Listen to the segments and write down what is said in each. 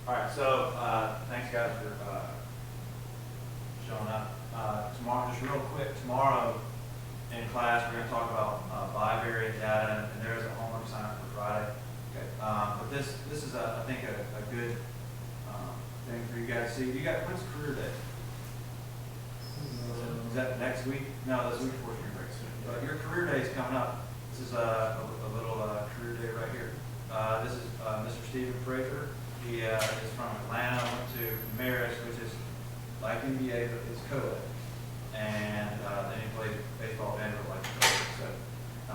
All right, so thanks guys for showing up. Tomorrow, just real quick, tomorrow in class we're going to talk about bivariate data, and there is a homework assignment for Friday. Okay. But this is I think a good thing for you guys to see. You got when's career day? Is that next week? No, that's the week before spring break. But your career day is coming up. This is a little career day right here. This is Mr. Stephen Fraser. He is from Atlanta, went to Marist, which is like NBA, but it's co-ed. And then he played baseball at Denver like co-ed. So I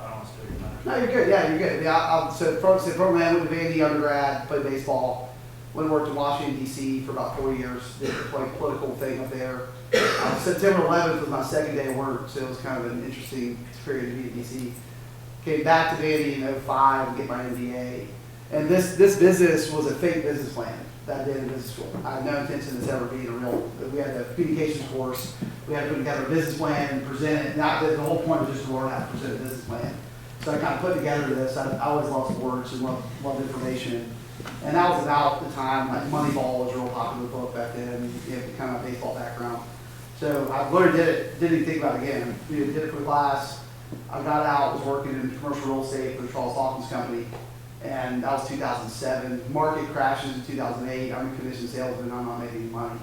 don't want to steal your thunder. No, you're good. Yeah, you're good. Yeah, so from man, went to Vandy undergrad, played baseball. Went and worked in Washington, D.C. for about 4 years. Did a political thing up there. September 11th was my second day of work, so it was kind of an interesting period to be in D.C. Came back to Vandy in 2005 and get my MBA. And this business was a fake business plan that I did in business school. I had no intention of this ever being a real. We had a communications course. We had to put together a business plan and present it. Not that the whole point was just to learn how to present a business plan. So I kind of put together this. I always loved sports and loved information. And that was about the time, like Moneyball was a real popular book back then, kind of a baseball background. So I literally did it, didn't even think about it again. Did it for the class. I got out, was working in commercial real estate for the Charles Hawkins Company, and that was 2007. Market crashes in 2008. I'm a commission salesman, I'm not making any money.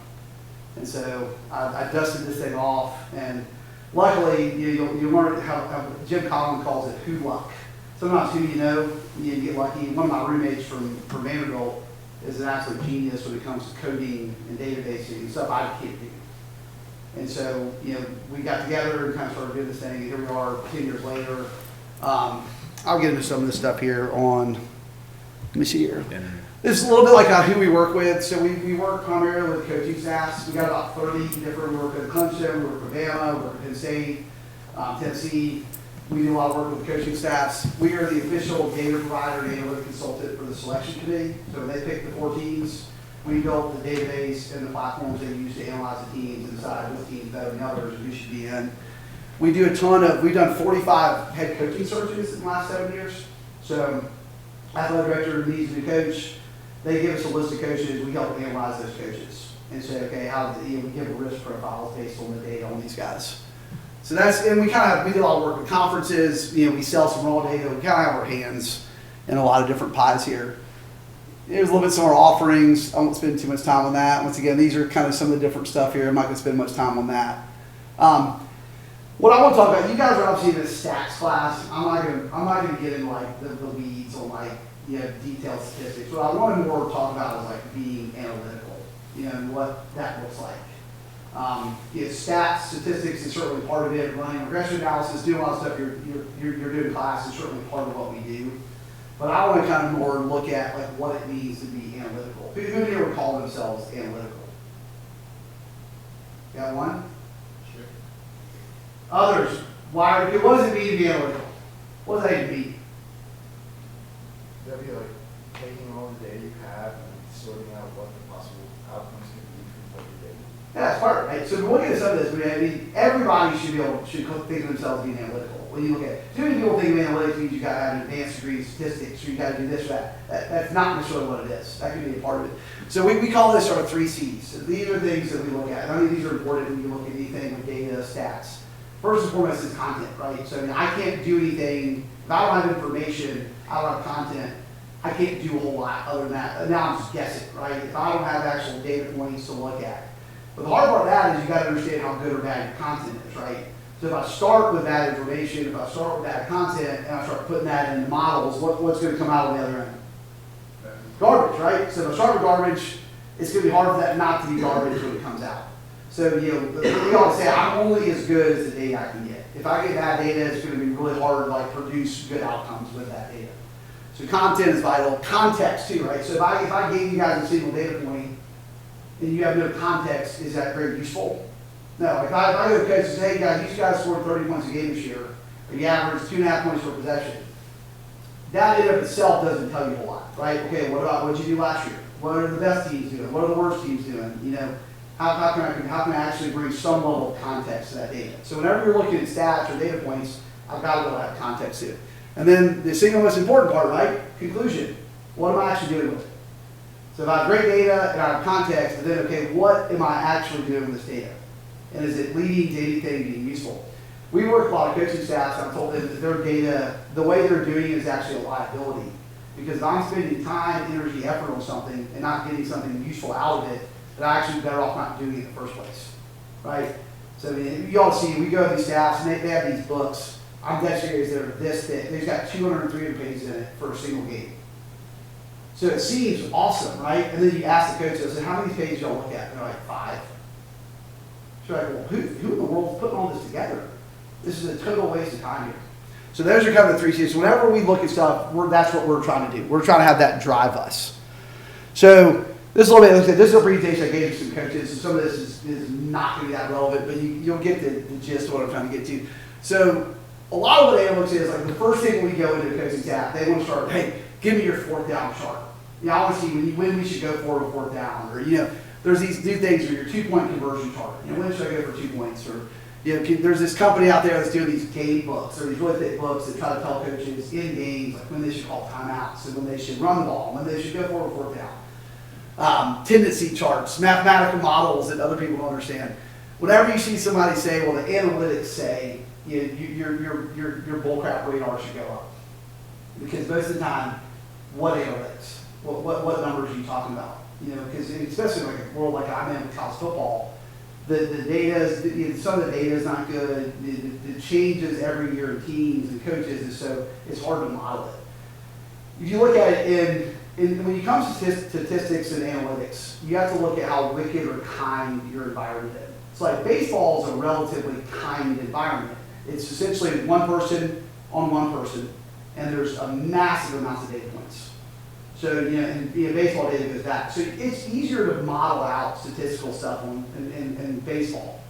And so I dusted this thing off, and luckily, you learn how Jim Collins calls it who luck. Sometimes who you know, you get lucky. One of my roommates from Vanderbilt is an absolute genius when it comes to coding and databasing, stuff I can't do. And so, we got together and kind of started doing this thing, and here we are 10 years later. I'll get into some of this stuff here on, let me see here. This is a little bit like who we work with. So we work primarily with coaching staffs. We got about 30 different, we work at Clemson, we work with Bama, we work with Penn State, Tennessee. We do a lot of work with coaching staffs. We are the official data provider and analytic consultant for the selection committee. So when they pick the 4 teams, we built the database and the platforms they use to analyze the teams and decide what teams better than others and who should be in. We do we've done 45 head coaching searches in the last 7 years. So athletic director needs a new coach. They give us a list of coaches. We help analyze those coaches and say, okay, we give a risk profiles based on the data on these guys. So and we do a lot of work with conferences. We sell some raw data. We kind of have our hands in a lot of different pies here. There's a little bit some of our offerings. I won't spend too much time on that. Once again, these are kind of some of the different stuff here. I'm not going to spend much time on that. What I want to talk about, you guys are obviously in a stats class. I'm not going to get into like the weeds on detailed statistics. What I want to more talk about is like being analytical, and what that looks like. Stats, statistics is certainly part of it. Running regression analysis, doing a lot of stuff you're doing in class is certainly part of what we do. But I want to kind of more look at like what it means to be analytical. Who here would call themselves analytical? Got one? Sure. Others, what does it mean to be analytical? What does that even mean? That'd be like taking all the data you have and sorting out what the possible outcomes could be from what you're getting. Yeah, that's part, right? So if we look at some of this, everybody should think of themselves being analytical. When you look at too many people think of analytics means you got to have an advanced degree in statistics, or you got to do this or that. That's not necessarily what it is. That could be a part of it. So we call this our 3 C's. So these are things that we look at. I mean, these are important when you look at anything with data, stats. First and foremost is content, right? So I can't do anything if I don't have information, I don't have content. I can't do a whole lot other than that. Now I'm just guessing, right? If I don't have actual data points to look at. But the hard part of that is you got to understand how good or bad your content is, right? So if I start with that information, if I start with that content, and I start putting that into models, what's going to come out on the other end? Garbage, right? So if I start with garbage, it's going to be hard for that not to be garbage when it comes out. So, we always say, I'm only as good as the data I can get. If I get bad data, it's going to be really hard to produce good outcomes with that data. So content is vital. Context too, right? So if I gave you guys a single data point, and you have no context, is that very useful? No, if I go to the coach and say, hey guys, you guys scored 30 points a game this year, or you averaged 2.5 points per possession, that in and of itself doesn't tell you a lot, right? Okay, what about what you do last year? What are the best teams doing? What are the worst teams doing? How can I actually bring some level of context to that data? So whenever you're looking at stats or data points, I've got to be able to have context to it. And then the single most important part, right? Conclusion. What am I actually doing with it? So if I have great data and I have context, but then, okay, what am I actually doing with this data? And is it leading to anything being useful? We work with a lot of coaching staffs, and I told them that their data, the way they're doing it is actually a liability. Because if I'm spending time, energy, effort on something and not getting something useful out of it, then I'm actually better off not doing it in the first place, right? So I mean, you all see, we go to these staffs and they have these books. I'm dead serious, they're this thick. They've got 200, 300 pages in it for a single game. So it seems awesome, right? And then you ask the coach, I said, how many pages y'all look at? And they're like, 5. So you're like, well, who in the world is putting all this together? This is a total waste of time here. So those are kind of the 3 C's. Whenever we look at stuff, that's what we're trying to do. We're trying to have that drive us. So this is a little bit, this is a presentation I gave to some coaches. So some of this is not going to be that relevant, but you'll get the gist of what I'm trying to get to. So a lot of what analytics is, like the first thing when we go into a coaching staff, they want to start, hey, give me your 4th down chart. I want to see when we should go for a 4th down. Or, there's these new things where your 2-point conversion chart. When should I go for 2 points? Or, there's this company out there that's doing these game books or these really thick books that try to tell coaches in games like when they should call timeouts and when they should run the ball, when they should go for a 4th down. Tendency charts, mathematical models that other people don't understand. Whenever you see somebody say, well, the analytics say your bullcrap radar should go up. Because most of the time, what analytics? What numbers are you talking about? Because especially in like a world like I'm in with college football, the data, some of the data is not good. It changes every year in teams and coaches, and so it's hard to model it. If you look at it when you come to statistics and analytics, you have to look at how wicked or kind your environment is. It's like baseball is a relatively kind environment. It's essentially one person on one person, and there's a massive amount of data points. So, and baseball data goes back. So it's easier to model out statistical stuff in baseball.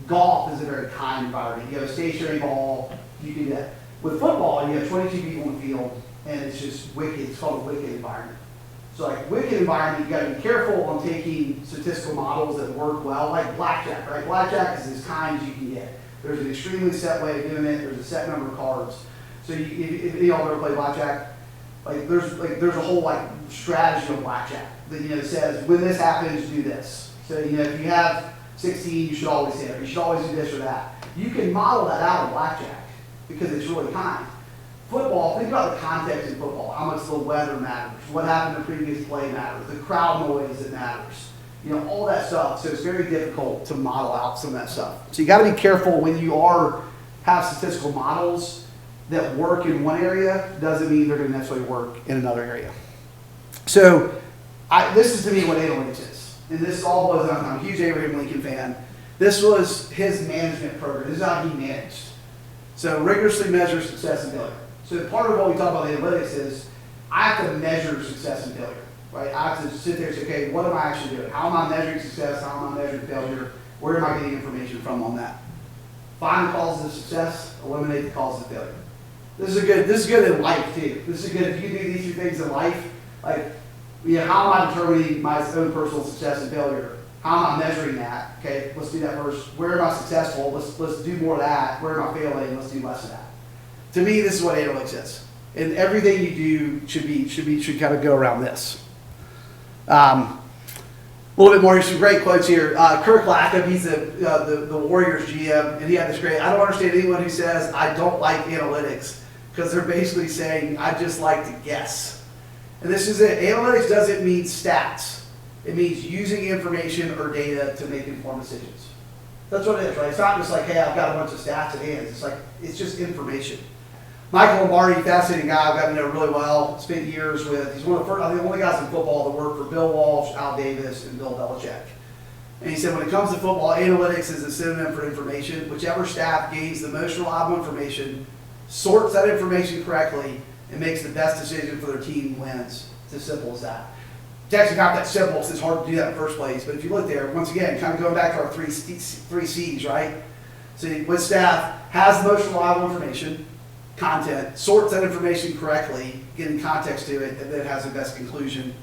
Golf is a very kind environment. You have a stationary ball, you do that. With football, you have 22 people in the field, and it's just wicked. It's called a wicked environment. So like wicked environment, you got to be careful on taking statistical models that work well, like blackjack, right? Blackjack is as kind as you can get. There's an extremely set way of doing it. There's a set number of cards. So if y'all ever play blackjack, there's a whole strategy on blackjack that says when this happens, do this. So if you have 16, you should always hit, or you should always do this or that. You can model that out in blackjack because it's really kind. Football, think about the context in football. How much the weather matters, what happened in the previous play matters, the crowd noise that matters. All that stuff. So it's very difficult to model out some of that stuff. So you got to be careful when you have statistical models that work in one area doesn't mean they're going to necessarily work in another area. So this is to me what analytics is. And this all boils down to, I'm a huge Abraham Lincoln fan. This was his management program. This is how he managed. So rigorously measure success and failure. So part of what we talk about analytics is I have to measure success and failure. Right? I have to sit there and say, okay, what am I actually doing? How am I measuring success? How am I measuring failure? Where am I getting information from on that? Find the causes of success, eliminate the causes of failure. This is good in life too. This is good if you do these 2 things in life. Like, how am I determining my own personal success and failure? How am I measuring that? Okay, let's do that first. Where am I successful? Let's do more of that. Where am I failing? Let's do less of that. To me, this is what analytics is, and everything you do should kind of go around this. A little bit more. Here's some great quotes here. Kirk Latham, he's the Warriors GM, and he had this great. I don't understand anyone who says I don't like analytics because they're basically saying I just like to guess. And this is it. Analytics doesn't mean stats. It means using information or data to make informed decisions. That's what it is, right? It's not just like, hey, I've got a bunch of stats at hand. It's just information. Michael Lombardi, fascinating guy, I've gotten to know really well, spent years with. He's one of the only guys in football that worked for Bill Walsh, Al Davis, and Bill Belichick. And he said when it comes to football, analytics is a synonym for information. Whichever staff gains the most reliable information, sorts that information correctly, and makes the best decision for their team wins. It's as simple as that. It's actually not that simple, so it's hard to do that in the first place. But if you look there, once again, kind of going back to our three C's, right? So with staff, has the most reliable information, content, sorts that information correctly, getting context to it, and then has the best conclusion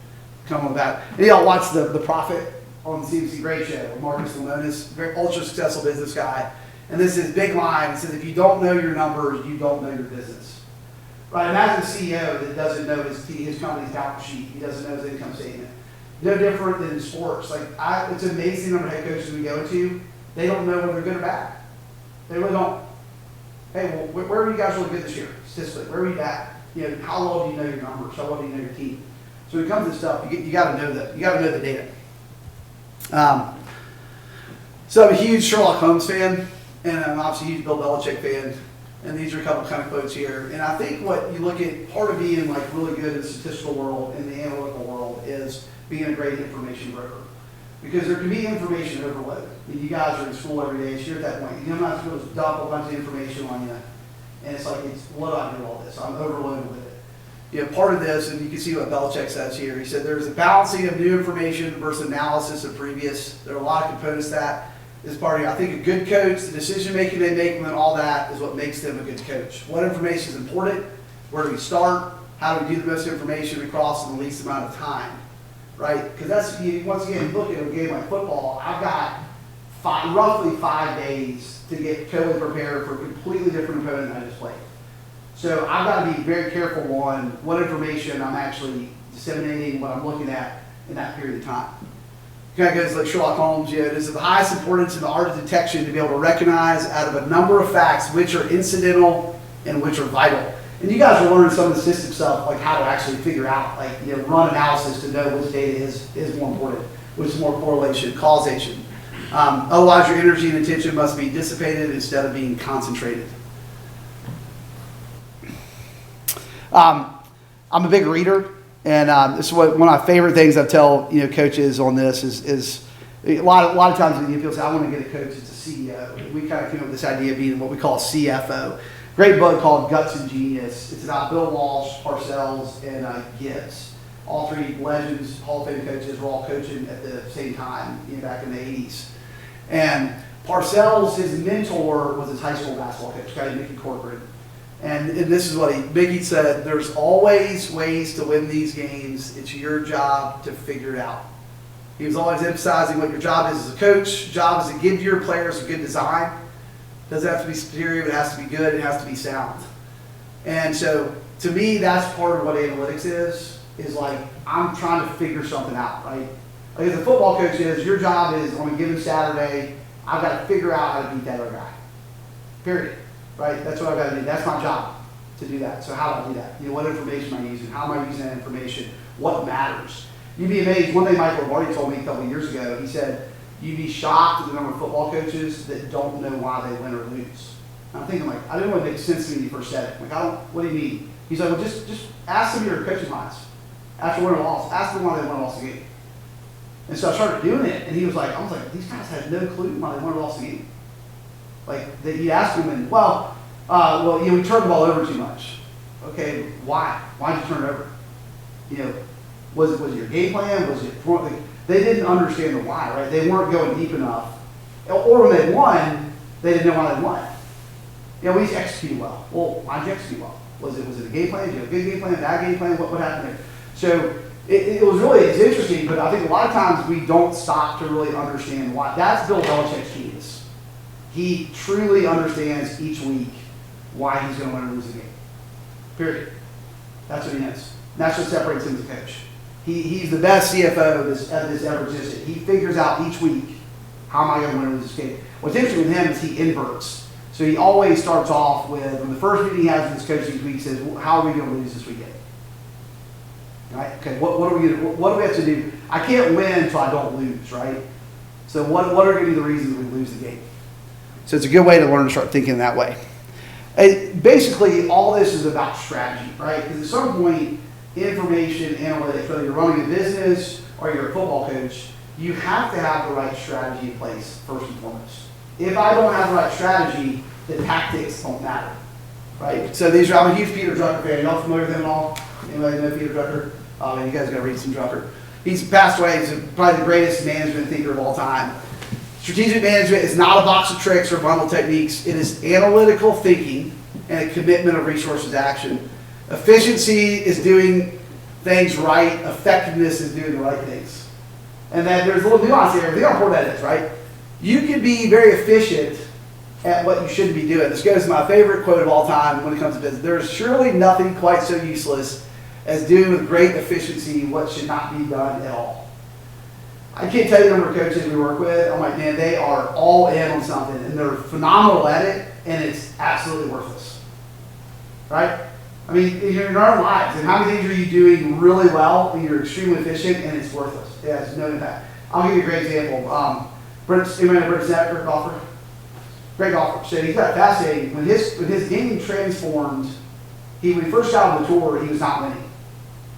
come on that. And y'all watch the Profit on the CNBC Gray Show with Marcus Lemonis, very ultra successful business guy. And this is big line. It says, if you don't know your numbers, you don't know your business. Right, imagine a CEO that doesn't know his company's balance sheet, he doesn't know his income statement. No different than in sports. Like, it's amazing the number of head coaches we go to, they don't know whether they're good or bad. They really don't. Hey, well, where are you guys really good this year, statistically? Where are you bad? You know, how well do you know your numbers? How well do you know your team? So when it comes to stuff, you got to know that. You got to know the data. So I'm a huge Sherlock Holmes fan, and I'm obviously a huge Bill Belichick fan. And these are a couple kind of quotes here. And I think what you look at, part of being like really good in the statistical world, in the analytical world, is being a great information broker. Because there can be information overload. I mean, you guys are in school every day, so you're at that point. You don't have to just dump a bunch of information on you. And it's like, what do I do with all this? I'm overloaded with it. You know, part of this, and you can see what Belichick says here. He said there's a balancing of new information versus analysis of previous. There are a lot of components to that. This part of, I think, a good coach, the decision making they make, and then all that is what makes them a good coach. What information is important? Where do we start? How do we do the most information across in the least amount of time? Right? Because that's, once again, look at a game like football. I've got roughly 5 days to get totally prepared for a completely different opponent than I just played. So I've got to be very careful on what information I'm actually disseminating, what I'm looking at in that period of time. Kind of goes like Sherlock Holmes, it is of the highest importance in the art of detection to be able to recognize out of a number of facts which are incidental and which are vital. And you guys will learn some of the system stuff, like how to actually figure out, like, run analysis to know which data is more important, which is more correlation, causation. Otherwise, your energy and attention must be dissipated instead of being concentrated. I'm a big reader. And this is one of my favorite things I tell coaches on this is a lot of times when people say I want to get a coach, it's a CEO. We kind of came up with this idea of being what we call a CFO. Great book called Guts and Genius. It's about Bill Walsh, Parcells, and Gibbs. All three legends, Hall of Fame coaches, were all coaching at the same time back in the 80s. And Parcells, his mentor, was his high school basketball coach, a guy named Mickey Corcoran. And this is what Mickey said, there's always ways to win these games. It's your job to figure it out. He was always emphasizing what your job is as a coach. Your job is to give your players a good design. It doesn't have to be superior, it has to be good, it has to be sound. And so, to me, that's part of what analytics is like, I'm trying to figure something out, right? Like as a football coach your job is on a given Saturday, I've got to figure out how to beat that other guy. Period. Right? That's what I've got to do. That's my job to do that. So how do I do that? What information am I using? How am I using that information? What matters? You'd be amazed. One thing Michael Lombardi told me a couple of years ago, he said, you'd be shocked at the number of football coaches that don't know why they win or lose. And I'm thinking, like, I didn't want to make sense to me when you first said it. Like, what do you mean? He's like, well, just ask some of your coaches' minds. After winning or loss, ask them why they won or lost the game. And so I started doing it, and I was like, these guys had no clue why they won or lost the game. Like, that you ask them, and, we turned the ball over too much. Okay, why? Why did you turn it over? Was it your game plan? Was it they didn't understand the why, right? They weren't going deep enough. Or when they won, they didn't know why they won. We just executed well. Well, why did you execute well? Was it a game plan? Did you have a good game plan, bad game plan? What happened there? So it's interesting, but I think a lot of times we don't stop to really understand why. That's Bill Belichick's genius. He truly understands each week why he's going to win or lose the game. Period. That's what he knows. That's what separates him as a coach. He's the best CFO that's ever existed. He figures out each week, how am I going to win or lose this game? What's interesting with him is he inverts. So he always starts off with, when the first meeting he has with his coach each week, he says, how are we going to lose this weekend? Right? Okay, what do we have to do? I can't win until I don't lose, right? So what are going to be the reasons we lose the game? So it's a good way to learn to start thinking that way. Basically, all this is about strategy, right? Because at some point, information analytics, whether you're running a business or you're a football coach, you have to have the right strategy in place, first and foremost. If I don't have the right strategy, the tactics don't matter, right? So I'm a huge Peter Drucker fan. Y'all familiar with him at all? Anybody know Peter Drucker? You guys got to read some Drucker. He's passed away. He's probably the greatest management thinker of all time. Strategic management is not a box of tricks or bundle techniques. It is analytical thinking and a commitment of resources to action. Efficiency is doing things right. Effectiveness is doing the right things. And then there's a little nuance here. Think how important that is, right? You can be very efficient at what you shouldn't be doing. This goes to my favorite quote of all time when it comes to business. There is surely nothing quite so useless as doing with great efficiency what should not be done at all. I can't tell you the number of coaches we work with. I'm like, man, they are all in on something, and they're phenomenal at it, and it's absolutely worthless. Right? I mean, in your own lives, and how many things are you doing really well, and you're extremely efficient, and it's worthless? It has no impact. I'll give you a great example. Brent Zetter, golfer. Great golfer. So he's got fascinating. When his game transformed, when he first got on the tour, he was not winning.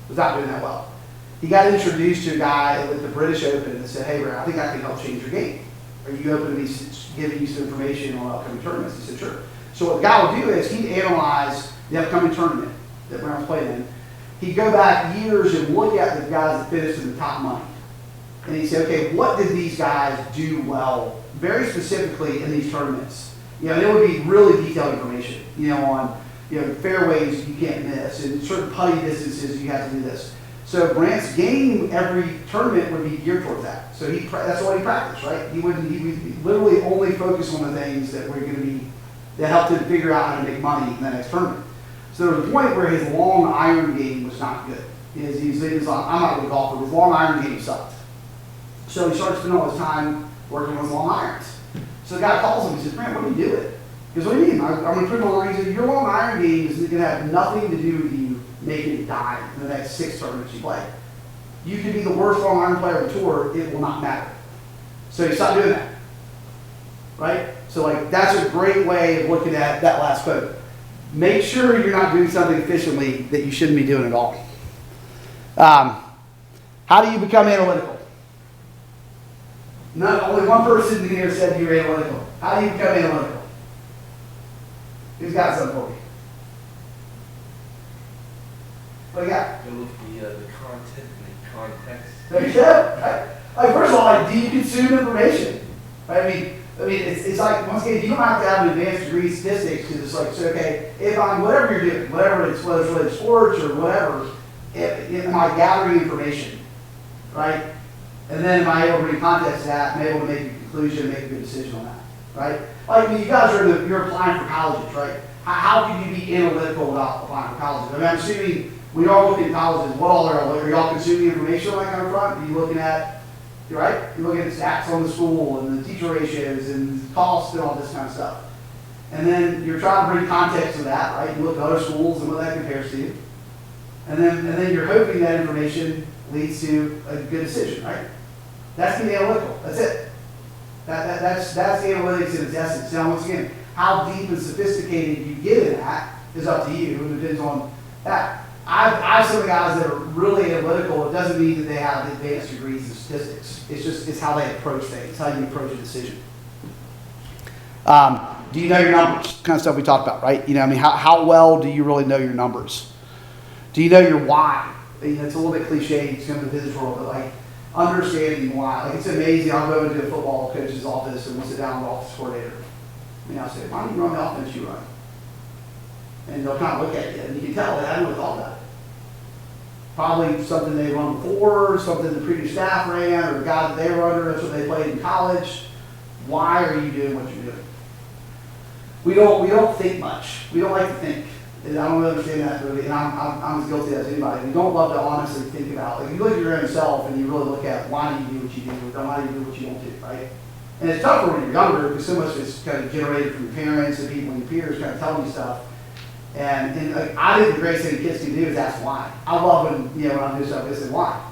Was not doing that well. He got introduced to a guy at the British Open and said, hey, Brad, I think I can help change your game. Are you open to me giving you some information on upcoming tournaments? He said, sure. So what the guy would do is he'd analyze the upcoming tournament that Brown's playing in. He'd go back years and look at the guys that finished in the top money. And he'd say, okay, what did these guys do well, very specifically in these tournaments? You know, and it would be really detailed information, on fairways you can't miss, and certain putting distances you have to do this. So Brant's game every tournament would be geared towards that. So that's what he practiced, right? He would literally only focus on the things that were going to be that helped him figure out how to make money in the next tournament. So there was a point where his long iron game was not good. I'm not really a golfer, but his long iron game sucked. So he started spending all his time working with long irons. So the guy calls him and says, man, what are you doing? He goes, what do you mean? I'm going to put him on. He said, your long iron game is going to have nothing to do with you making a dime in the next 6 tournaments you play. You could be the worst long iron player on the tour, it will not matter. So he stopped doing that. Right? So that's a great way of looking at that last quote. Make sure you're not doing something efficiently that you shouldn't be doing at all. How do you become analytical? Only one person here said you're analytical. How do you become analytical? Who's got something for me? What do you got? Go look at the content and the context. There you go. Right? First of all, do you consume information? Right? I mean, it's like, once again, you don't have to have an advanced degree in statistics because it's like, so, okay, if I'm, whatever you're doing, whether it's related to sports or whatever, am I gathering information, right? And then am I able to read context to that, am I able to make a conclusion, make a good decision on that, right? Like, I mean, you guys you're applying for colleges, right? How can you be analytical about applying for colleges? I mean, I'm assuming when you're all looking at colleges, are y'all consuming information on that kind of front? Are you looking at, right? You're looking at stats on the school and the teacher ratios and costs and all this kind of stuff. And then you're trying to bring context to that, right? You look at other schools and what that compares to. And then you're hoping that information leads to a good decision, right? That's being analytical. That's it. That's analytics in its essence. Now, once again, how deep and sophisticated you get in that is up to you. It depends on that. I've some of the guys that are really analytical. It doesn't mean that they have advanced degrees in statistics. It's how they approach things. It's how you approach a decision. Do you know your numbers? Kind of stuff we talked about, right? How well do you really know your numbers? Do you know your why? It's a little bit cliche. It's going to the business world, but understanding why. It's amazing. I'll go into a football coach's office and we'll sit down with the office coordinator. I'll say, why don't you run the offense you run? And they'll kind of look at you, and you can tell they haven't really thought about it. Probably something they run before, something the previous staff ran, or the guy that they were under, that's what they played in college. Why are you doing what you're doing? We don't think much. We don't like to think. And I don't really understand that really, and I'm as guilty as anybody. We don't love to honestly think about. You look at your own self and you really look at why do you do what you do, or why do you do what you don't do, right? And it's tougher when you're younger because so much is kind of generated from your parents and people and your peers kind of telling you stuff. And I think the greatest thing kids can do is ask why. I love when I'm doing stuff, they say why.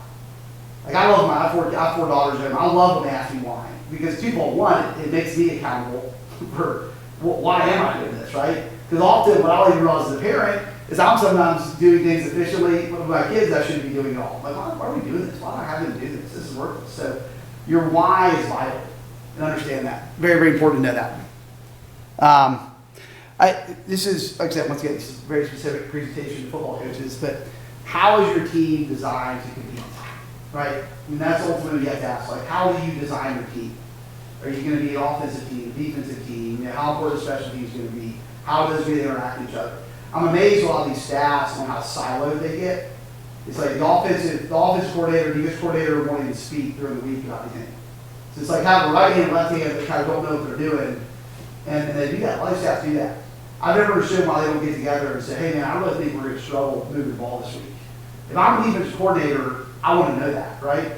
I love I have 4 daughters at home. I love when they ask me why. Because twofold. One, it makes me accountable for why am I doing this, right? Because often what I don't even realize as a parent is I'm sometimes doing things efficiently with my kids I shouldn't be doing at all. Like, why are we doing this? Why do I have them do this? This is worthless. So your why is vital. And understand that. Very, very important to know that. This is, like I said, once again, this is a very specific presentation to football coaches, but how is your team designed to compete, right? That's ultimately you have to ask, how do you design your team? Are you going to be an offensive team, defensive team? How important special teams going to be? How does they interact with each other? I'm amazed with a lot of these stats on how siloed they get. It's like the offensive coordinator, defensive coordinator won't even speak during the week about anything. So it's like having a right hand and left hand that kind of don't know what they're doing. And they do that. A lot of staff do that. I've never understood why they don't get together and say, hey man, I really think we're going to struggle moving the ball this week. If I'm a defense coordinator, I want to know that, right?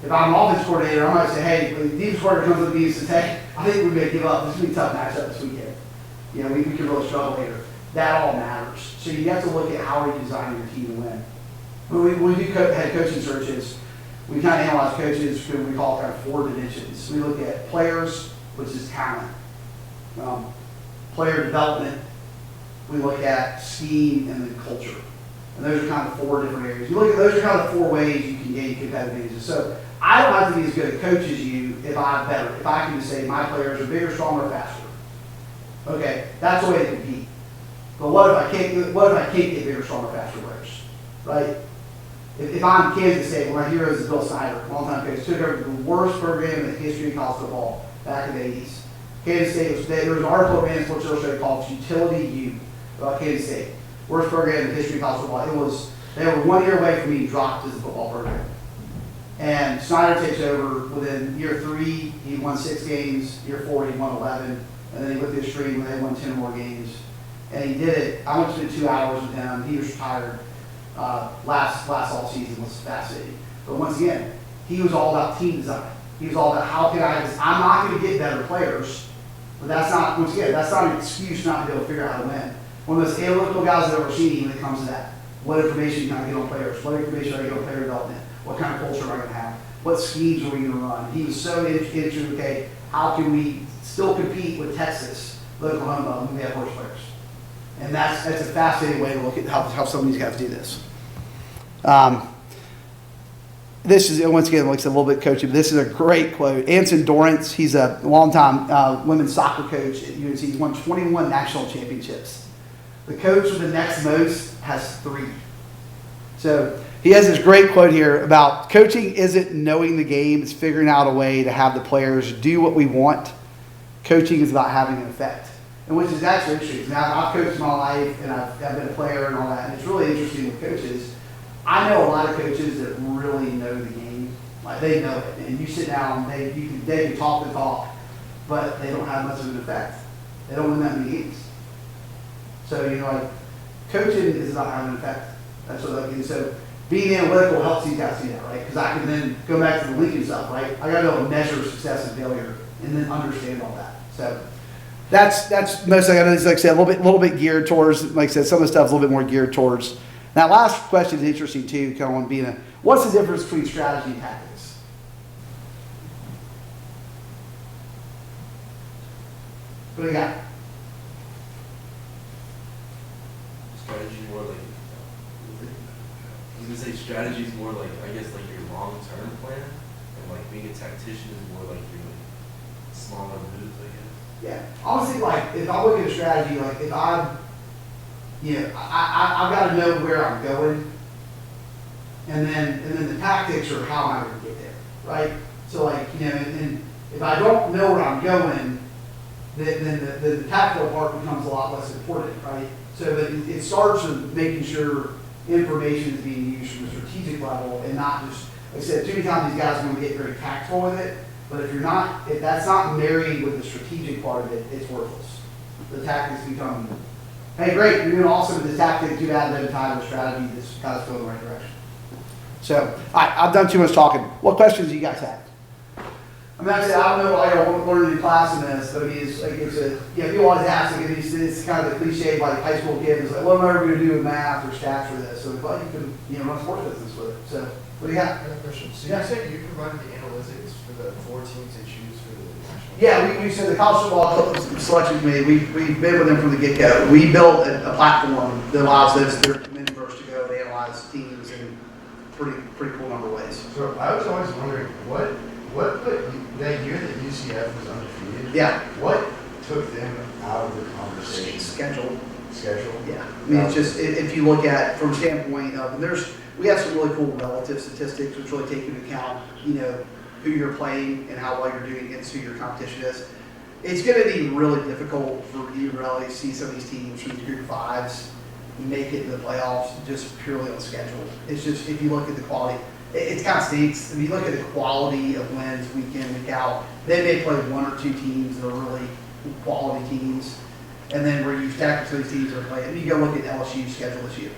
If I'm an offense coordinator, I might say, hey, when the defense coordinator comes to me and says, hey, I think we're going to give up. This is going to be a tough matchup this weekend. You know, we could really struggle here. That all matters. So you have to look at how are you designing your team to win. When we do head coaching searches, we kind of analyze coaches through what we call kind of 4 dimensions. We look at players, which is talent, player development, we look at scheme, and then culture. And those are kind of 4 different areas. You look at those are kind of 4 ways you can gain competitive advantages. So I don't have to be as good a coach as you if I'm better. If I can just say my players are bigger, stronger, faster. Okay, that's the way to compete. But what if I can't get bigger, stronger, faster players, right? If I'm Kansas State, one of my heroes is Bill Snyder, longtime coach, took over the worst program in the history of college football back in the 80s. Kansas State there was an article in Sports Illustrated called Futility U about Kansas State. Worst program in the history of college football. They were 1 year away from being dropped as a football program. And Snyder takes over within year 3, he won 6 games, year 4 he won 11, and then he went through a stream where they won 10 more games. And he did it. I went to spend 2 hours with him. He was retired last off season. Was fascinating. But once again, he was all about team design. He was all about how can I'm not going to get better players, but that's not an excuse not to be able to figure out how to win. One of those analytical guys I've ever seen when it comes to that. What information can I get on players? What information can I get on player development? What kind of culture am I going to have? What schemes are we going to run? He was so interested, okay, how can we still compete with Texas, Oklahoma, when we have worse players? And that's a fascinating way to look at how some of these guys do this. This is, once again, like I said, a little bit coaching, but this is a great quote. Anson Dorrance, he's a longtime women's soccer coach at UNC. He's won 21 national championships. The coach with the next most has 3. So he has this great quote here about coaching isn't knowing the game, it's figuring out a way to have the players do what we want. Coaching is about having an effect. And which is actually interesting. Now, I've coached my life, and I've been a player and all that, and it's really interesting with coaches. I know a lot of coaches that really know the game. Like, they know it. And you sit down, they can talk the talk, but they don't have much of an effect. They don't win that many games. So, like, coaching is about having an effect. That's what and so being analytical helps these guys do that, right? Because I can then go back to the Lincoln stuff, right? I got to be able to measure success and failure and then understand all that. So that's mostly, I know, like I said, a little bit geared towards, like I said, some of the stuff is a little bit more geared towards. Now, last question is interesting too, kind of on being what's the difference between strategy and tactics? What do you got? Strategy more like, I was gonna say strategy is more like, I guess, like your long-term plan, and like being a tactician is more like your smaller moves, I guess. Yeah, honestly, like if I look at a strategy, like if I've got to know where I'm going, and then the tactics are how I'm going to get there, right? So like and if I don't know where I'm going, then the tactical part becomes a lot less important, right? So that it starts with making sure information is being used from a strategic level and not just, like I said, too many times these guys are going to get very tactful with it, but if that's not married with the strategic part of it, it's worthless. The tactics become, hey, great, you're doing awesome with this tactic, too bad they're tied to a strategy that's got us going in the right direction. So, all right, I've done too much talking. What questions do you guys have? I mean, I don't know why I won't learn any class in this, but people always ask, like, it's kind of the cliche, like high school kid is like, what am I ever going to do with math or stats for this? So, well, you can run a sports business with it. So, what do you got? Question. So you said you provided the analytics for the 4 teams to choose for the national. Yeah, we said the college football selection committee, we've been with them from the get-go. We built a platform that allows those that are committed first to go and analyze teams in pretty cool number of ways. So I was always wondering, what put that year that UCF was undefeated? Yeah. What took them out of the conversation? Schedule. Yeah. I mean, it's just, if you look at from a standpoint of, we have some really cool relative statistics which really take into account, who you're playing and how well you're doing against who your competition is. It's going to be really difficult for you to really see some of these teams from the Group 5s make it to the playoffs just purely on schedule. It's just, if you look at the quality, it kind of stinks. If you look at the quality of wins week in, week out, they may play 1 or 2 teams that are really quality teams. And then where you stack these teams are playing. You go look at LSU's schedule this year.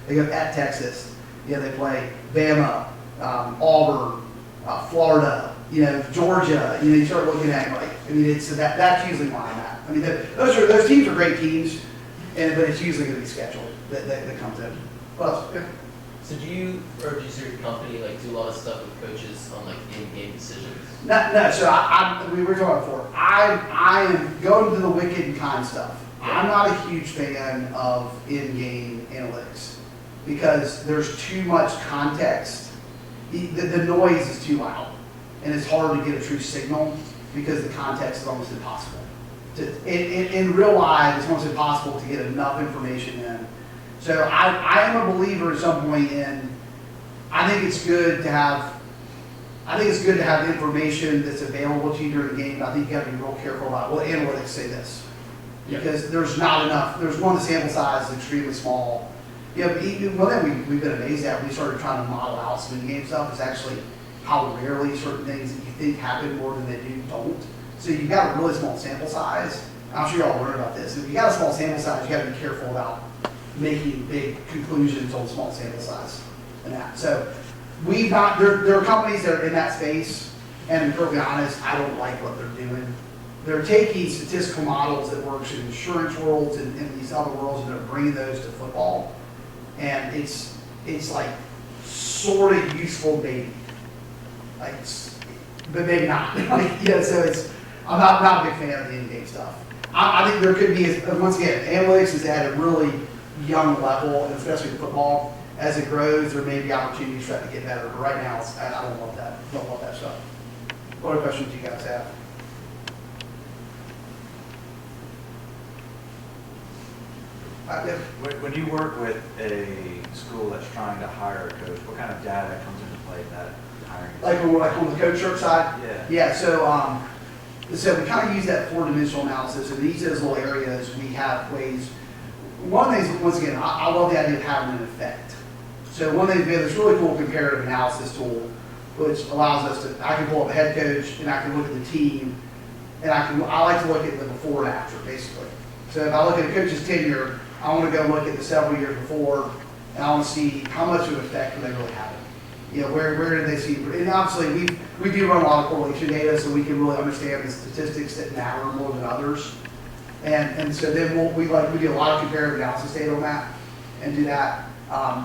They go at Texas. They play Bama, Auburn, Florida, Georgia. You start looking at that's usually where I'm at. I mean, those teams are great teams, but it's usually going to be scheduled that comes in. Well, yeah. So do you, or does your company do a lot of stuff with coaches on in-game decisions? No. So we were talking before. I am going to the wicked and kind stuff. I'm not a huge fan of in-game analytics because there's too much context. The noise is too loud, and it's hard to get a true signal because the context is almost impossible. In real life, it's almost impossible to get enough information in. So I am a believer at some point in, I think it's good to have information that's available to you during the game, but I think you got to be real careful about, analytics say this. Because there's not enough, the sample size is extremely small. But even one thing we've been amazed at when we started trying to model out some in-game stuff is actually how rarely certain things that you think happen more than they don't. So you've got a really small sample size. I'm sure y'all learned about this. If you got a small sample size, you got to be careful about making big conclusions on small sample size and that. So there are companies that are in that space, and to be perfectly honest, I don't like what they're doing. They're taking statistical models that work in insurance worlds and these other worlds, and they're bringing those to football. And it's like sort of useful, maybe. But maybe not. So I'm not a big fan of the in-game stuff. I think there could be, once again, analytics is at a really young level, and especially in football. As it grows, there may be opportunities for that to get better. But right now, I don't love that. Don't love that stuff. What other questions do you guys have? Yeah. When you work with a school that's trying to hire a coach, what kind of data comes into play in that hiring? Like on the coach search side? Yeah. Yeah, so we kind of use that four-dimensional analysis, and each of those little areas we have ways. One of the things, once again, I love the idea of having an effect. So one thing we have this really cool comparative analysis tool, which allows us to, I can pull up a head coach and I can look at the team, and I like to look at the before and after, basically. So if I look at a coach's tenure, I want to go look at the several years before, and I want to see how much of an effect are they really having. Where did they see? And obviously, we do run a lot of correlation data, so we can really understand the statistics that matter more than others. And so then we do a lot of comparative analysis data on that, and do that.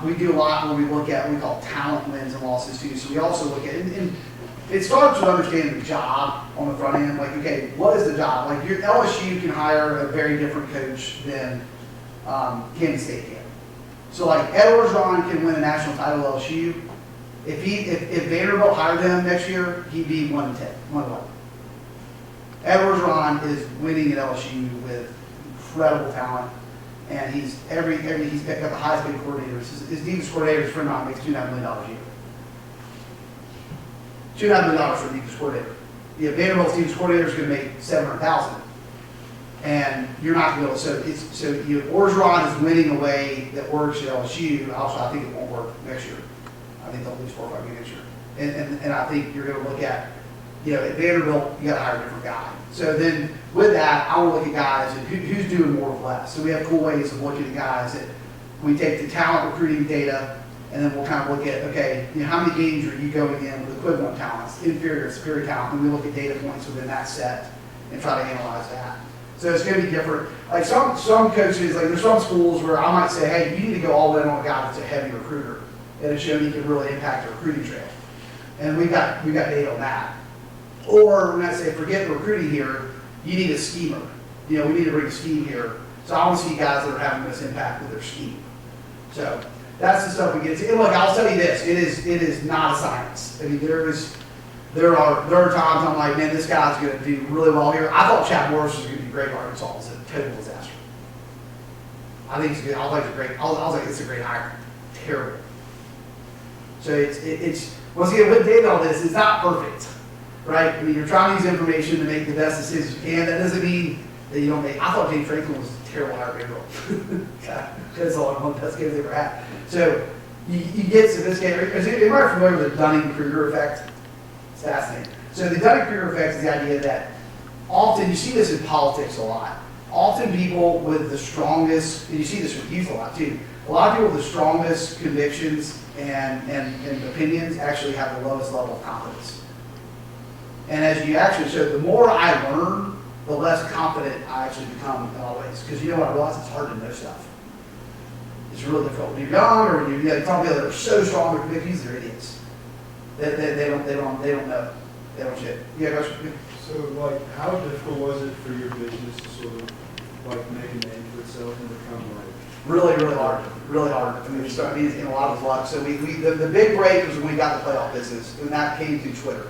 We do a lot when we look at what we call talent wins and losses too. So we also look at, and it starts with understanding the job on the front end. Like, okay, what is the job? Like, your LSU can hire a very different coach than Kansas State can. So like Ed Orgeron can win a national title at LSU. If Vanderbilt hired him next year, he'd be 1-10, 1-11. Ed Orgeron is winning at LSU with incredible talent, and he's picked up the highest paid coordinators. His defensive coordinator, his friend, makes $2.5 million a year. $2.5 million for a defensive coordinator. Vanderbilt's defensive coordinator is going to make $700,000. And you're not going to be able to, Orgeron is winning a way that works at LSU. Also, I think it won't work next year. I think they'll lose 4 or 5 games next year. And I think you're going to look at, at Vanderbilt, you got to hire a different guy. So then with that, I want to look at guys and who's doing more with less. So we have cool ways of looking at guys that we take the talent recruiting data, and then we'll kind of look at, okay, how many games are you going in with equivalent talents, inferior, superior talent, and we look at data points within that set and try to analyze that. So it's going to be different. Like some coaches, like there's some schools where I might say, hey, you need to go all in on a guy that's a heavy recruiter, and it's shown he can really impact the recruiting trail. And we've got data on that. Or when I say forget the recruiting here, you need a schemer. We need to bring a scheme here. So I want to see guys that are having this impact with their scheme. So that's the stuff we get to. And look, I'll tell you this: it is not a science. I mean, there are times I'm like, man, this guy's going to do really well here. I thought Chad Morris was going to be great at Arkansas. It's a total disaster. I think it's good. I was like, it's a great hire. Terrible. So it's once again with data on this, it's not perfect, right? I mean, you're trying to use information to make the best decisions you can. That doesn't mean that you don't make. I thought James Franklin was a terrible hire. That's all one of the best games they ever had. So you get sophisticated. Is anybody familiar with the Dunning-Kruger effect? It's fascinating. So the Dunning-Kruger effect is the idea that often, you see this in politics a lot. Often people with the strongest, and you see this with youth a lot too, a lot of people with the strongest convictions and opinions actually have the lowest level of confidence. And as you actually show, the more I learn, the less confident I actually become in all ways. Because you know what I realize? It's hard to know stuff. It's really difficult. When you're young, or when you're talking to people that are so strong with convictions, they're idiots. They don't know. They don't shit. Yeah, question? So, like, how difficult was it for your business to sort of, like, make a name for itself and become, like... Really, really hard. Really hard. I mean, we started in a lot of luck. So the big break was when we got the playoff business, and that came through Twitter.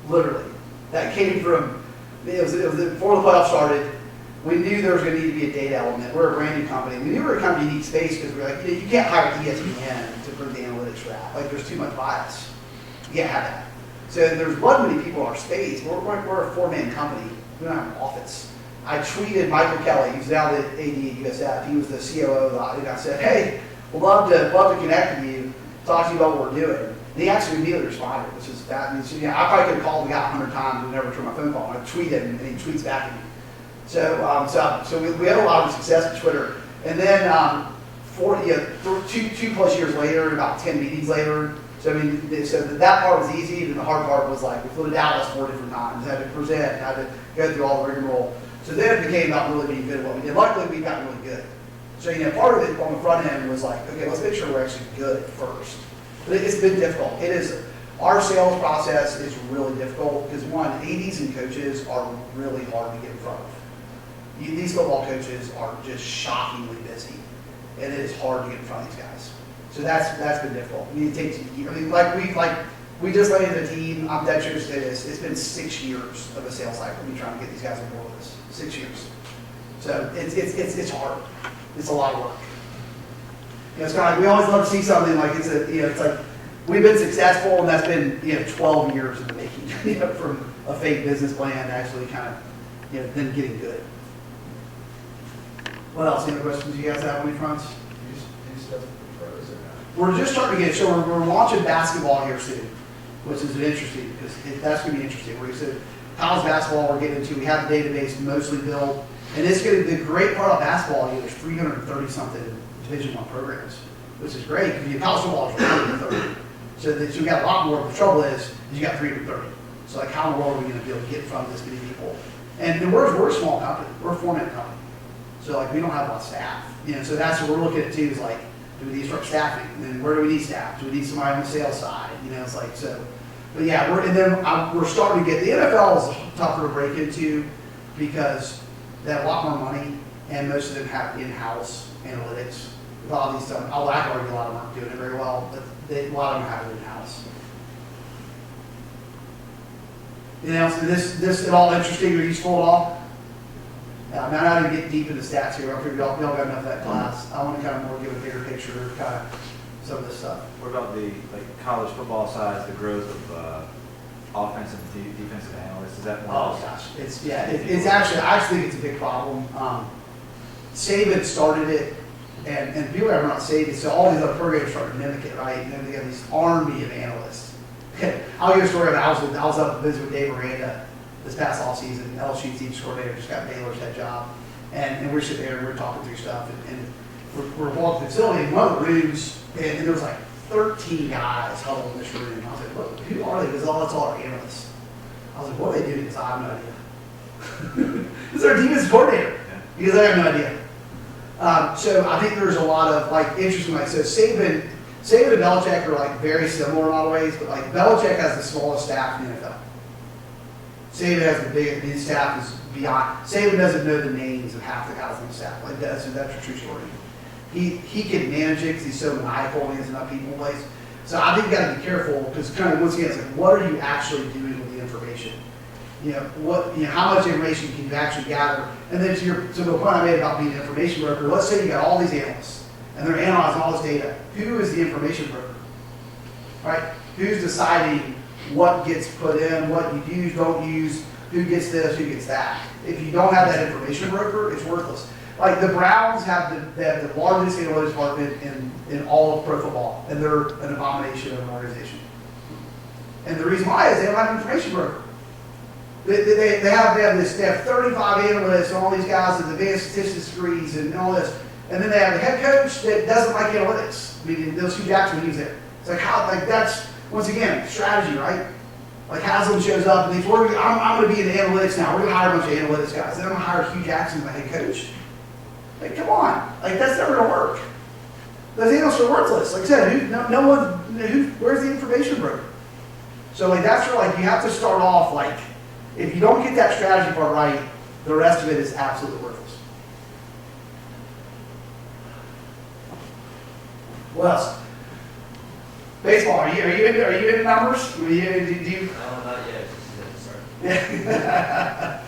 Literally. That came from, it was before the playoffs started, we knew there was going to need to be a data element. We're a brand new company. We knew we were a kind of unique space because we were like, you can't hire ESPN to bring the analytics for that. Like, there's too much bias. You can't have that. So there's not many people in our space. We're a four-man company. We don't have an office. I tweeted Michael Kelly, who's now the AD at USF. He was the COO, and I said, hey, we'd love to connect with you, talk to you about what we're doing. And he actually immediately responded, which is that. I probably could have called the guy 100 times and never turned my phone call. I tweeted him, and he tweets back at me. So we had a lot of success with Twitter. And then 2+ years later, about 10 meetings later, so I mean, so that part was easy, and the hard part was like, we flew to Dallas 4 different times, had to present, had to go through all the rigmarole. So then it became about really being good at what we did. Luckily, we got really good. So, part of it on the front end was like, okay, let's make sure we're actually good first. But it's been difficult. Our sales process is really difficult because one, ADs and coaches are really hard to get in front of. These football coaches are just shockingly busy, and it is hard to get in front of these guys. So that's been difficult. I mean, it takes. I mean, we just landed a team. I'm dead serious to say this. It's been 6 years of a sales cycle. Me trying to get these guys on board with us. 6 years. So it's hard. It's a lot of work. It's kind of like we always love to see something like it's like we've been successful, and that's been 12 years in the making. From a fake business plan to actually kind of then getting good. What else? Any other questions you guys have on any fronts? Do you stuff with pros or not? We're just starting to get, so we're launching basketball here soon, which is interesting, because that's going to be interesting. Where you said college basketball we're getting into, we have the database mostly built, and it's going to, the great part of basketball, there's 330-something Division I programs, which is great, because college football is 330. So that you got a lot more, but the trouble is you got 330. So like, how in the world are we going to be able to get in front of this many people? And we're a small company, we're a 4-man company. So like, we don't have a lot of staff. So that's what we're looking at too, is like, do we need to start staffing? And then where do we need staff? Do we need somebody on the sales side? It's like, so, but yeah, we're starting to get, the NFL is tougher to break into because they have a lot more money, and most of them have in-house analytics. A lot of these, I could argue a lot of them aren't doing it very well, but a lot of them have it in-house. Is this at all interesting or useful at all? I'm not going to get deep into stats here. I figured y'all got enough of that class. I want to kind of more give a bigger picture of kind of some of this stuff. What about the college football side, the growth of offensive and defensive analysts? Is that more? Oh gosh, it's actually, I actually think it's a big problem. Saban started it, and people are not Saban, so all these other programs started to mimic it, right? And then they got this army of analysts. I'll give a story about I was up visiting with Dave Miranda this past off season. LSU team's coordinator just got Baylor's head job, and we're sitting there and we're talking through stuff, and we're walking the facility in one of the rooms, and there was like 13 guys huddled in this room. I was like, look, who are they? Because that's all our analysts. I was like, what are they doing? Because I have no idea. This is our defensive coordinator. Because I have no idea. So I think there's a lot of interesting, so Saban and Belichick are very similar in a lot of ways, but Belichick has the smallest staff in the NFL. Saban has the biggest, his staff is beyond. Saban doesn't know the names of half the guys on the staff. That's a true story. He can manage it because he's so maniacal and he has enough people in place. So I think you got to be careful because once again, it's what are you actually doing with the information? How much information can you actually gather? And then to the point I made about being an information broker, let's say you got all these analysts and they're analyzing all this data. Who is the information broker? Right? Who's deciding what gets put in, what you use, don't use, who gets this, who gets that? If you don't have that information broker, it's worthless. The Browns have the largest analytics department in all of pro football, and they're an abomination of an organization. And the reason why is they don't have an information broker. They have 35 analysts and all these guys with advanced statistics degrees and all this. And then they have a head coach that doesn't like analytics. I mean, those Hugh Jackson, he was there. It's like how, like that's, once again, strategy, right? Like Haslam shows up and thinks, I'm going to be in analytics now. We're going to hire a bunch of analytics guys. Then I'm going to hire Hugh Jackson as my head coach. Like, come on. Like, that's never going to work. Those analysts are worthless. Like I said, where's the information broker? So, like, that's where, like, you have to start off, like, if you don't get that strategy part right, the rest of it is absolutely worthless. What else? Baseball. Are you into numbers? Do you? No, not yet. Sorry. Yeah.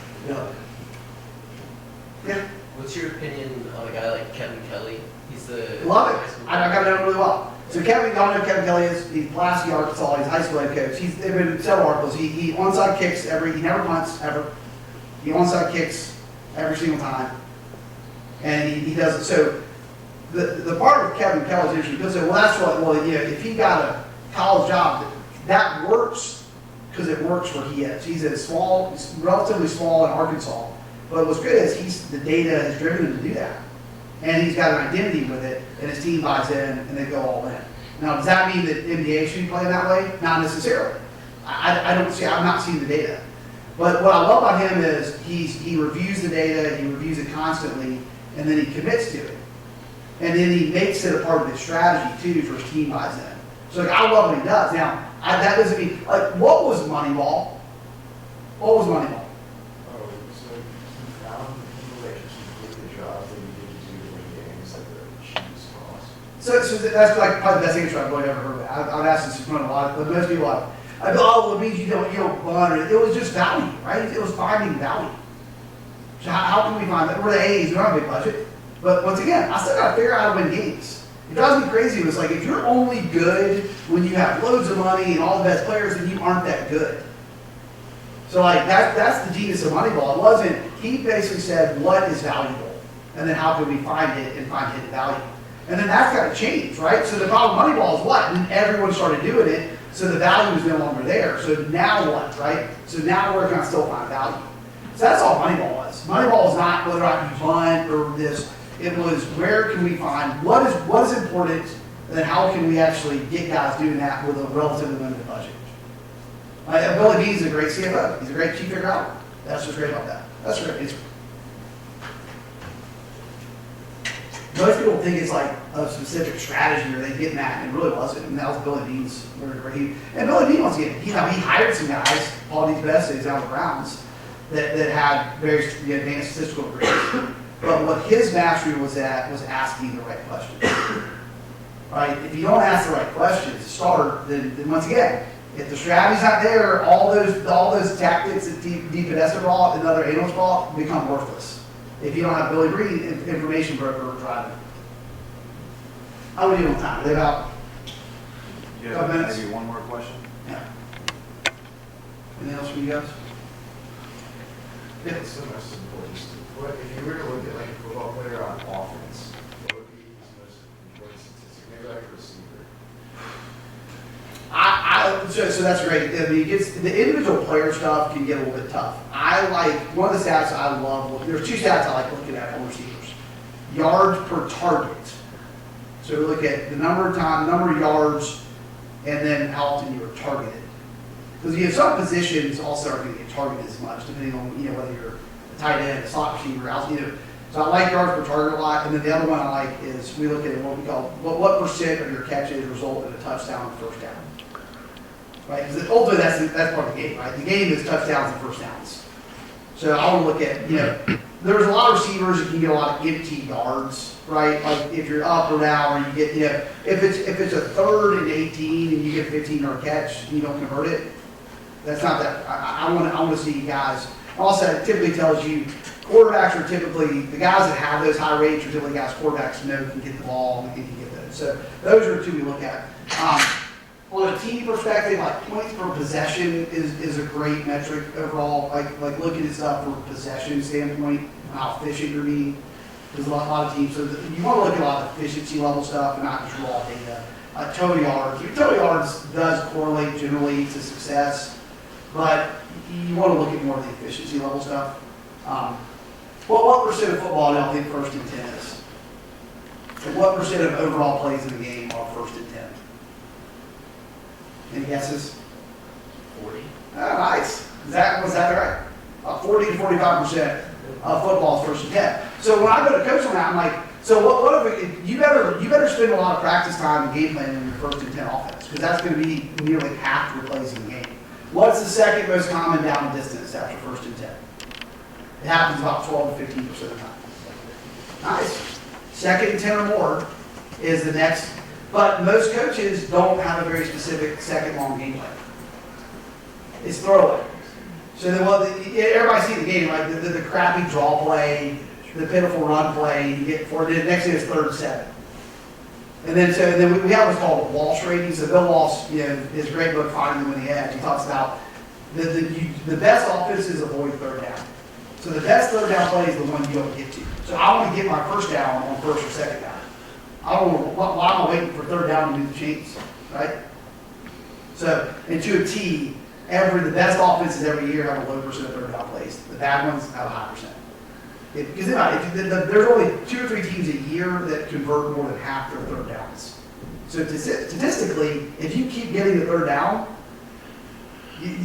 Yeah. What's your opinion on a guy like Kevin Kelly? He's the Love high it. school I got to know him really well. So Kevin, y'all know who Kevin Kelly is. He's Pulaski, Arkansas. He's a high school head coach. There've been several articles. He onside kicks he never punts ever. He onside kicks every single time, and he does it. So the part with Kevin Kelly is interesting. People say, well, that's what. Well, yeah, if he got a college job, that works because it works where he is. He's relatively small in Arkansas. But what's good is the data has driven him to do that. And he's got an identity with it, and his team buys in, and they go all in. Now, does that mean that NBA should be playing that way? Not necessarily. I'm not seeing the data. But what I love about him is he reviews the data, he reviews it constantly, and then he commits to it. And then he makes it a part of his strategy, too, for his team buys in. So, like, I love what he does. Now, that doesn't mean, like, what was Moneyball? What was Moneyball? Oh, so he found people that could complete the job that he didn't do to win games at the cheapest cost. So that's like probably the best answer I've really ever heard. I've asked this in front of a lot, but most people are like, oh, it means you don't bun, or it was just value, right? It was finding value. So how can we find that? We're the A's, we don't have a big budget. But once again, I still got to figure out how to win games. It drives me crazy. It was like, if you're only good when you have loads of money and all the best players, then you aren't that good. So like that's the genius of Moneyball. It wasn't, he basically said, what is valuable? And then how can we find it and find hidden value? And then that's got to change, right? So the problem with Moneyball is what? And everyone started doing it, so the value is no longer there. So now what, right? So now we're going to still find value. So that's all Moneyball was. Moneyball is not whether or not you bunt or this. It was where can we find, what is important, and then how can we actually get guys doing that with a relatively limited budget. Billy Bean's a great CFO. He's a great chief figure out. That's what's great about that. That's great. Most people think it's like a specific strategy or they get that, and it really wasn't. And that was Billy Bean's. And Billy Bean, once again, he hired some guys, Paul D's best days out of the Browns, that had very advanced statistical degrees. But what his mastery was asking the right questions. Right? If you don't ask the right questions to start, then once again, if the strategy's not there, all those tactics that Deep Podesta brought and other analysts brought become worthless. If you don't have Billy Green, information broker driving. How are we doing on time? Are they about Yeah, couple minutes? maybe one more question? Yeah. Anything else from you guys? Yeah. It's the most important. What if you were to look at like a football player on offense, what would be his most important statistic? Maybe like a receiver. So that's great. I mean, the individual player stuff can get a little bit tough. I like, one of the stats I love, there's two stats I like looking at on receivers. Yards per target. So we look at the number of yards, and then how often you were targeted. Because you have some positions also aren't going to get targeted as much, depending on whether you're a tight end, a slot receiver, So I like yards per target a lot. And then the other one I like is we look at what we call what percent of your catches result in a touchdown or first down. Right? Because ultimately that's part of the game, right? The game is touchdowns and first downs. So I want to look at, there's a lot of receivers that can get a lot of empty yards, right? Like if you're up or down, or you get, if it's a 3rd and 18 and you get 15-yard catch and you don't convert it, that's not that. I want to see guys. Also, it typically tells you quarterbacks are typically, the guys that have those high rates are typically guys quarterbacks know can get the ball and can get those. So those are the two we look at. On a team perspective, like points per possession is a great metric overall. Like looking at stuff from a possession standpoint, and how efficient you're being. There's a lot of teams. So you want to look at a lot of efficiency level stuff and not just raw data. Total yards. Your total yards does correlate generally to success. but you want to look at more of the efficiency level stuff. Well, what percent of football do y'all think 1st and 10 is? And what percent of overall plays in the game are 1st and 10? Any guesses? 40. Oh, nice. Was that right? 40 to 45% of football is 1st and 10. So when I go to coach on that, I'm like, so what if you better spend a lot of practice time in game planning in your 1st and 10 offense, because that's going to be nearly half your plays in the game. What's the second most common down and distance after 1st and 10? It happens about 12 to 15% of the time. Nice. 2nd and 10 or more is the next, but most coaches don't have a very specific second long game plan. It's throwaway. So then everybody sees the game, like the crappy draw play, the pitiful run play, you get for the next thing is 3rd and 7. And then we have what's called a Walsh rating. So Bill Walsh, his great book, Finding Them in the Edge, he talks about the best offenses avoid 3rd down. So the best 3rd down play is the one you don't get to. So I want to get my 1st down on 1st or 2nd down. I don't know why am I waiting for 3rd down to do the cheats, right? So, and to a T, the best offenses every year have a low percent of 3rd down plays. The bad ones have a high percent. Because there's only 2 or 3 teams a year that convert more than half their 3rd downs. So statistically, if you keep getting the 3rd down,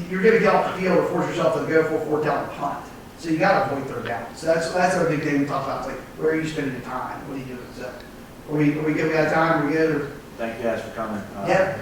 you're going to get off the field or force yourself to go for a 4th down and punt. So you got to avoid 3rd down. So that's our big thing we talk about. It's like, where are you spending your time? What are you doing? So, are we good? We got time? Are we good? Or? Thank you guys for coming. Yeah.